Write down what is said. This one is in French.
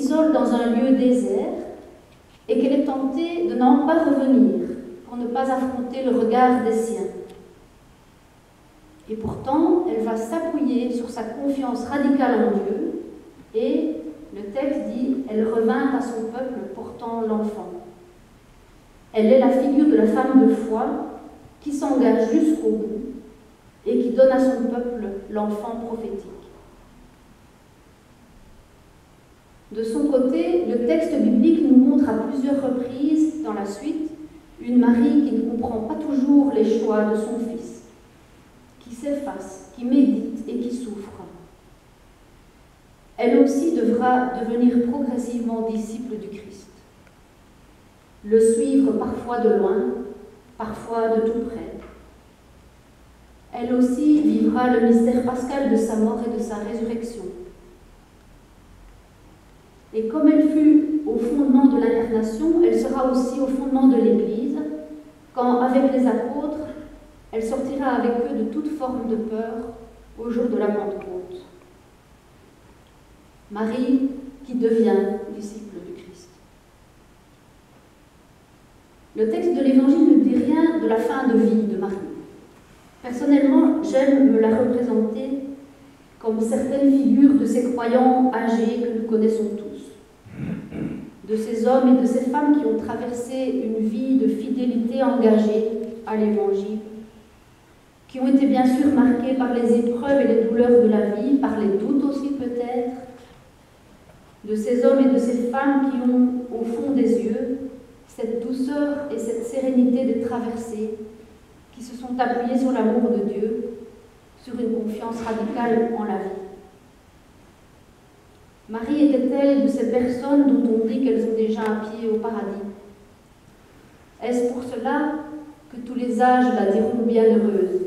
s'isole dans un lieu désert et qu'elle est tentée de n'en pas revenir pour ne pas affronter le regard des siens. Et pourtant, elle va s'appuyer sur sa confiance radicale en Dieu et, le texte dit, elle revint à son peuple portant l'enfant. Elle est la figure de la femme de foi qui s'engage jusqu'au bout et qui donne à son peuple l'enfant prophétique. De son côté, le texte biblique nous montre à plusieurs reprises dans la suite une Marie qui ne comprend pas toujours les choix de son fils, qui s'efface, qui médite et qui souffre. Elle aussi devra devenir progressivement disciple du Christ, le suivre parfois de loin, parfois de tout près. Elle aussi vivra le mystère pascal de sa mort et de sa résurrection. Et comme elle fut au fondement de l'incarnation, elle sera aussi au fondement de l'Église, quand, avec les apôtres, elle sortira avec eux de toute forme de peur au jour de la Pentecôte. Marie qui devient disciple du Christ. Le texte de l'Évangile ne dit rien de la fin de vie de Marie. Personnellement, j'aime me la représenter comme certaines figures de ces croyants âgés que nous connaissons tous, de ces hommes et de ces femmes qui ont traversé une vie de fidélité engagée à l'Évangile, qui ont été bien sûr marqués par les épreuves et les douleurs de la vie, par les doutes aussi peut-être, de ces hommes et de ces femmes qui ont au fond des yeux cette douceur et cette sérénité des traversées, qui se sont appuyés sur l'amour de Dieu, sur une confiance radicale en la vie. Marie était-elle de ces personnes dont on dit qu'elles ont déjà un pied au paradis? Est-ce pour cela que tous les âges la diront bienheureuse?